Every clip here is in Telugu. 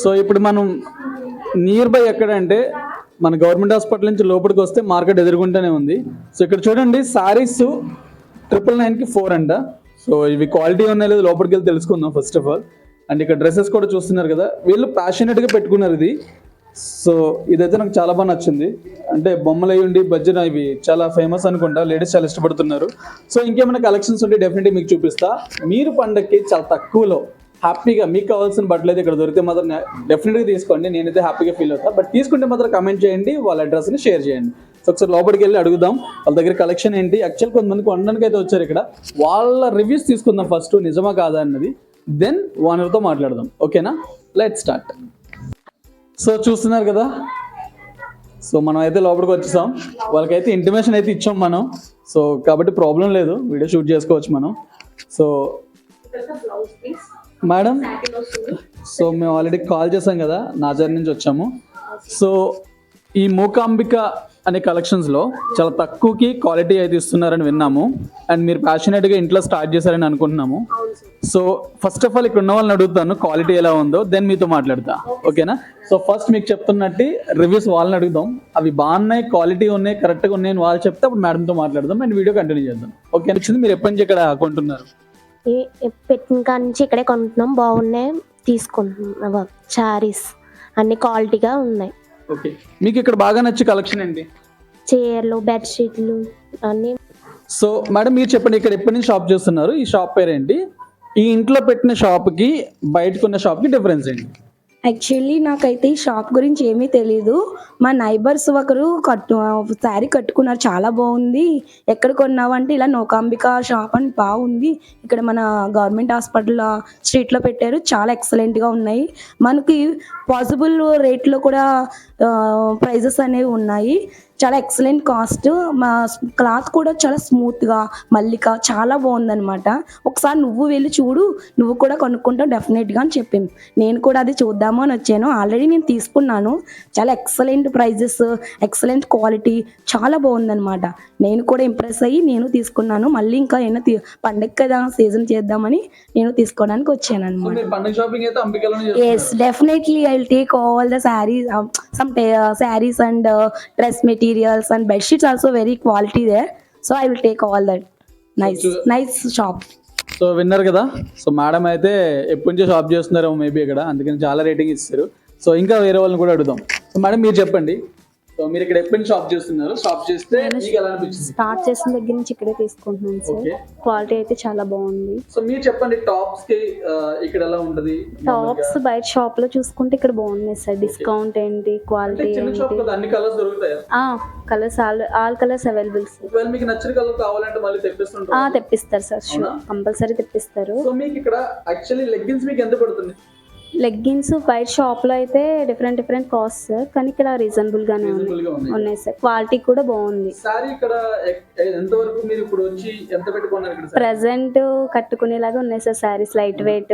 సో ఇప్పుడు మనం నియర్ బై ఎక్కడంటే మన గవర్నమెంట్ హాస్పిటల్ నుంచి లోపలికి వస్తే మార్కెట్ ఎదురుగుంటూనే ఉంది. సో ఇక్కడ చూడండి సారీస్ 999కి 4 అంట. సో ఇవి క్వాలిటీ ఉన్నాయి లేదు లోపలికి వెళ్ళి తెలుసుకుందాం ఫస్ట్ ఆఫ్ ఆల్. అండ్ ఇక్కడ డ్రెస్సెస్ కూడా చూస్తున్నారు కదా, వీళ్ళు ప్యాషనెట్గా పెట్టుకున్నారు ఇది. సో ఇదైతే నాకు చాలా బాగా నచ్చింది. అంటే బొమ్మలు అయి ఉండి బడ్జెట్ ఇవి చాలా ఫేమస్ అనుకుంటా, లేడీస్ చాలా ఇష్టపడుతున్నారు. సో ఇంకేమైనా కలెక్షన్స్ ఉంటే డెఫినెట్గా మీకు చూపిస్తా. మీరు పండగకి చాలా తక్కువలో హ్యాపీగా మీకు కావాల్సిన బట్టలు అయితే ఇక్కడ దొరికితే మాత్రం డెఫినెట్గా తీసుకోండి. నేనైతే హ్యాపీగా ఫీల్ అవుతా. బట్ తీసుకుంటే మాత్రం కమెంట్ చేయండి, వాళ్ళ అడ్రస్ని షేర్ చేయండి. సో ఒకసారి లోపలికి వెళ్ళి అడుగుదాం వాళ్ళ దగ్గర కలెక్షన్ ఏంటి. యాక్చువల్ కొంతమంది కొనడానికి అయితే వచ్చారు ఇక్కడ, వాళ్ళ రివ్యూస్ తీసుకుందాం ఫస్ట్, నిజమా కాదా అన్నది. దెన్ ఓనర్తో మాట్లాడదాం. ఓకేనా, లెట్స్ స్టార్ట్. సో చూస్తున్నారు కదా, సో మనం అయితే లోపలికి వచ్చేసాం. వాళ్ళకైతే ఇంటిమేషన్ అయితే ఇచ్చాం మనం. సో కాబట్టి ప్రాబ్లం లేదు, వీడియో షూట్ చేసుకోవచ్చు మనం. సో మేడం, సో మేము ఆల్రెడీ కాల్ చేసాం కదా, నాజర్ నుంచి వచ్చాము. సో ఈ మూకాంబిక అనే కలెక్షన్స్లో చాలా తక్కువకి క్వాలిటీ అయితే ఇస్తున్నారని విన్నాము. అండ్ మీరు ప్యాషనేట్గా ఇంట్లో స్టార్ట్ చేశారని అనుకుంటున్నాము. సో ఫస్ట్ ఆఫ్ ఆల్ ఇక్కడ ఉన్న వాళ్ళని అడుగుతాను క్వాలిటీ ఎలా ఉందో, దెన్ మీతో మాట్లాడతా. ఓకేనా. సో ఫస్ట్ మీకు చెప్తున్నట్టు రివ్యూస్ వాళ్ళని అడుగుదాం. అవి బాగున్నాయి, క్వాలిటీ ఉన్నాయి, కరెక్ట్గా ఉన్నాయి అని వాళ్ళు చెప్తే అప్పుడు మేడంతో మాట్లాడదాం అండ్ వీడియో కంటిన్యూ చేద్దాం. ఓకే, నచ్చింది. మీరు ఎప్పటి నుంచి ఇక్కడ కొంటున్నారు? పెట్టిన కాడ నుంచి ఇక్కడే కొంటున్నాం, బాగున్నాయి, తీసుకుంటున్నాం. శారీస్ అన్ని క్వాలిటీగా ఉన్నాయి. ఓకే, మీకు ఇక్కడ బాగా నచ్చే కలెక్షన్ ఏంటి? చీరలు, బెడ్షీట్లు అన్ని. సో మేడం మీరు చెప్పండి, ఇక్కడ ఎప్పటి నుంచి షాప్ చేస్తున్నారు? ఈ షాప్ పేరు ఏంటి? ఈ ఇంట్లో పెట్టిన షాప్కి బయటకున్న షాప్కి డిఫరెన్స్ ఏంటి? యాక్చువల్లీ నాకైతే ఈ షాప్ గురించి ఏమీ తెలీదు. మా నైబర్స్ ఒకరు శారీ కట్టుకున్నారు, చాలా బాగుంది, ఎక్కడ కొన్నావు అంటే ఇలా నూకాంబిక షాప్ అని బాగుంది, ఇక్కడ మన గవర్నమెంట్ హాస్పిటల్ స్ట్రీట్లో పెట్టారు, చాలా ఎక్సలెంట్గా ఉన్నాయి, మనకి పాసిబుల్ రేట్లో కూడా ప్రైజెస్ అనేవి ఉన్నాయి, చాలా ఎక్సలెంట్ కాస్ట్, మా క్లాత్ కూడా చాలా స్మూత్గా మల్లిక చాలా బాగుందనమాట. ఒకసారి నువ్వు వెళ్ళి చూడు, నువ్వు కూడా కొనుక్కుంటావు డెఫినెట్గా అని చెప్పింది. నేను కూడా అది చూద్దాము అని వచ్చాను. ఆల్రెడీ నేను తీసుకున్నాను, చాలా ఎక్సలెంట్ ప్రైజెస్, ఎక్సలెంట్ క్వాలిటీ, చాలా బాగుందనమాట. నేను కూడా ఇంప్రెస్ అయ్యి నేను తీసుకున్నాను. మళ్ళీ ఇంకా ఏమైనా పండగ కదా సీజన్ చేద్దామని నేను తీసుకోవడానికి వచ్చాను అనమాట. Yes, definitely I will take all the saris, some saris and dress materials and bed sheets also very quality there, so I will take all that. nice shop. So విన్నారు కదా, సో మేడం అయితే ఎప్పటి నుంచో షాప్ చేస్తున్నారో మేబీ ఇక్కడ, అందుకని చాలా రేటింగ్ ఇస్తారు. సో ఇంకా వేరే వాళ్ళని కూడా అడుగుదాం. సో మేడం మీరు చెప్పండి, సో మీరు ఇక్కడ ఎప్పటి నుంచి షాప్ చేస్తున్నారు? షాప్ చేస్తే మీకు ఎలా అనిపించింది? స్టార్ట్ చేసిన దగ్గర నుంచి ఇక్కడే తీసుకుంటున్నాను సార్. క్వాలిటీ అయితే చాలా బాగుంది. సో మీరు చెప్పండి, టాప్స్ కి ఇక్కడ ఎలా ఉంటది? టాప్స్ బయట షాప్ లో చూసుకుంటే ఇక్కడ బాగున్నాయి సార్. డిస్కౌంట్ ఏంటి, క్వాలిటీ ఏంటి, అన్ని కలర్స్ దొరుకుతాయా? Colours all colours available sir. ఒకవేళ మీకు నచ్చిన కలర్ కావాలంటే మళ్ళీ తెప్పిస్తుంటారు? తెప్పిస్తారు సార్, షూర్, కంపల్సరీ తెప్పిస్తారు. సో మీకు ఇక్కడ యాక్చువల్లీ లెగ్గిన్స్ మీకు ఎంత పడుతుంది? లెగ్గిన్స్ బయట షాప్ లో అయితే డిఫరెంట్ కాస్ట్ సార్, కానీ ఇక్కడ రీజనబుల్ గానే ఉన్నాయి సార్. క్వాలిటీ కూడా బాగుంది. సారీ ఇక్కడ ఎంత వరకు మీరు ఇప్పుడు వచ్చి ఎంత పెట్టుకున్నారు ఇక్కడ? ప్రెసెంట్ కట్టుకునేలాగా ఉన్నాయి sir saris, light weight,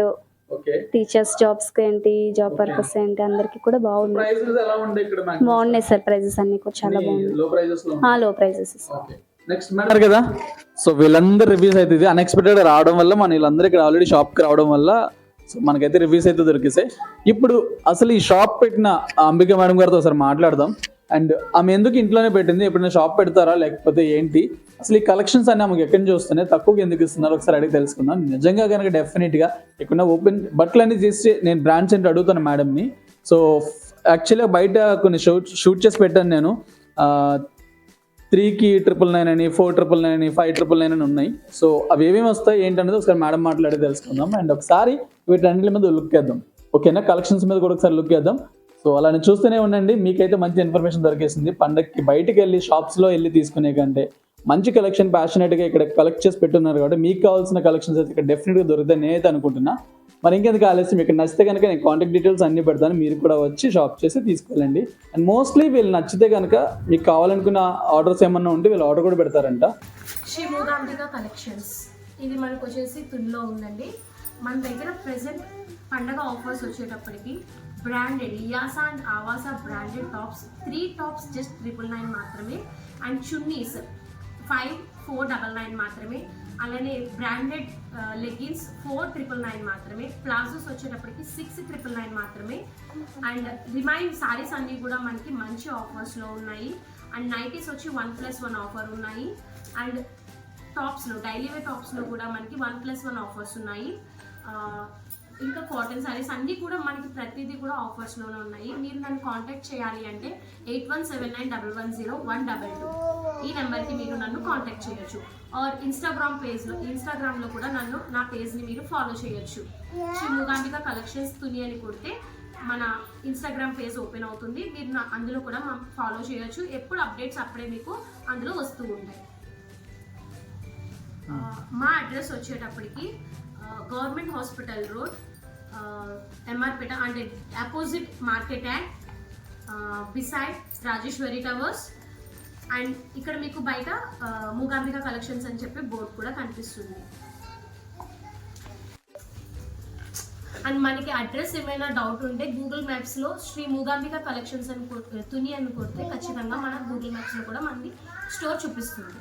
teachers jobs కి ఏంటి, జాబ్ పర్పస్ ఏంటి, అందరికి కూడా బాగున్నాయి. బాగున్నాయి సార్, ప్రైజెస్ అన్ని కూడా చాలా బాగున్నాయి, లో ప్రైజెస్. నెక్స్ట్ మేడం కదా, సో వీళ్ళందరూ రివ్యూస్ అయితే ఇది అన్ఎక్స్పెక్టెడ్ రావడం వల్ల మన వీళ్ళందరూ ఇక్కడ ఆల్రెడీ షాప్ కి రావడం వల్ల సో మనకైతే రివ్యూస్ అయితే దొరికేసాయి. ఇప్పుడు అసలు ఈ షాప్ పెట్టిన అంబిక మేడం గారితో ఒకసారి మాట్లాడదాం. అండ్ ఆమె ఎందుకు ఇంట్లోనే పెట్టింది, ఎప్పుడైనా షాప్ పెడతారా లేకపోతే ఏంటి, అసలు ఈ కలెక్షన్స్ అన్ని ఆమెకు ఎక్కడి నుంచి వస్తున్నాయి, తక్కువకి ఎందుకు ఇస్తున్నారు ఒకసారి అడిగి తెలుసుకుందాం. నిజంగా కనుక డెఫినెట్గా ఇక్కడ ఓపెన్ బట్టలు అన్ని చేసి నేను బ్రాండ్స్ ఏంటి అడుగుతాను మేడంని. సో యాక్చువల్గా బయట కొన్ని షూట్ చేసి పెట్టాను నేను, 3కి 999 అని, 499 అని, 599 అని ఉన్నాయి. సో అవి ఏమేమి వస్తాయి ఏంటనేది ఒకసారి మేడం మాట్లాడి తెలుసుకుందాం. అండ్ ఒకసారి వీటన్నిటి మీద లుక్ వేద్దాం. ఓకేనా, కలెక్షన్స్ మీద కూడా ఒకసారి లుక్ వేద్దాం. సో అలానే చూస్తూనే ఉండండి, మీకైతే మంచి ఇన్ఫర్మేషన్ దొరికేసింది. పండగకి బయటకు వెళ్ళి షాప్స్లో వెళ్ళి తీసుకునే కంటే మంచి కలెక్షన్ ప్యాషనేట్గా ఇక్కడ కలెక్ట్ చేసి పెట్టున్నారు కాబట్టి మీకు కావాల్సిన కలెక్షన్స్ అయితే ఇక్కడ డెఫినెట్గా దొరుకుతాయి నేనైతే అనుకుంటున్నా. మరి ఇంకెందుకు ఆలస్యం, ఇక్కడ నచ్చితే కనుక నేను కాంటాక్ట్ డీటెయిల్స్ అన్ని పెడతాను, మీరు కూడా వచ్చి షాప్ చేసి తీసుకోవాలండి. అండ్ మోస్ట్లీ వీళ్ళు నచ్చితే కనుక మీకు కావాలనుకున్న ఆర్డర్స్ ఏమన్నా ఉంటే వీళ్ళు ఆర్డర్ కూడా పెడతారంట. శ్రీ మూకాంబిక కలెక్షన్స్, ఇది మనకు వచ్చేసి తుల్లో ఉందండి. మన దగ్గర ప్రెసెంట్ పండగ ఆఫర్స్ వచ్చేటప్పటికి branded Liyasa and Avasa branded tops, 3 tops just 999 మాత్రమే. అండ్ చున్నీస్ 5499 మాత్రమే. అలానే బ్రాండెడ్ లెగ్గిన్స్ 4,999 మాత్రమే, ప్లాజోస్ వచ్చేటప్పటికి 6,999 మాత్రమే. అండ్ రిమైన్ సారీస్ అన్నీ కూడా మనకి మంచి ఆఫర్స్లో ఉన్నాయి. అండ్ నైటీస్ వచ్చి 1+1 ఆఫర్ ఉన్నాయి. అండ్ టాప్స్లో డైలీ వేర్ టాప్స్లో కూడా మనకి 1+1 ఆఫర్స్ ఉన్నాయి. ఇంకా కాటన్ సారీస్ అన్నీ కూడా మనకి ప్రతిదీ కూడా ఆఫర్స్లోనే ఉన్నాయి. మీరు నన్ను కాంటాక్ట్ చేయాలి అంటే 8179110122 ఈ నెంబర్కి మీరు నన్ను కాంటాక్ట్ చేయొచ్చు. ఆర్ ఇన్స్టాగ్రామ్లో కూడా నా పేజ్ని మీరు ఫాలో చేయొచ్చు. శ్రీ మూగాంబిక కలెక్షన్స్ తుని అని కొడితే మన ఇన్స్టాగ్రామ్ పేజ్ ఓపెన్ అవుతుంది. మీరు అందులో కూడా ఫాలో చేయొచ్చు. ఎప్పుడు అప్డేట్స్ అప్పుడే మీకు అందులో వస్తూ ఉంటాయి. మా అడ్రస్ వచ్చేటప్పటికి గవర్నమెంట్ హాస్పిటల్ రోడ్, ఎంఆర్పేట, అంటే opposite market act, beside Rajeshwari towers. And ఇక్కడ మీకు బయట మూగాంబిక కలెక్షన్స్ అని చెప్పి బోర్డు కూడా కనిపిస్తుంది. అండ్ మనకి అడ్రస్ ఏమైనా డౌట్ ఉంటే గూగుల్ మ్యాప్స్లో శ్రీ మూగాంబిక కలెక్షన్స్ అని తుని అని కొడితే ఖచ్చితంగా మన గూగుల్ మ్యాప్స్లో కూడా మనకి స్టోర్ చూపిస్తుంది.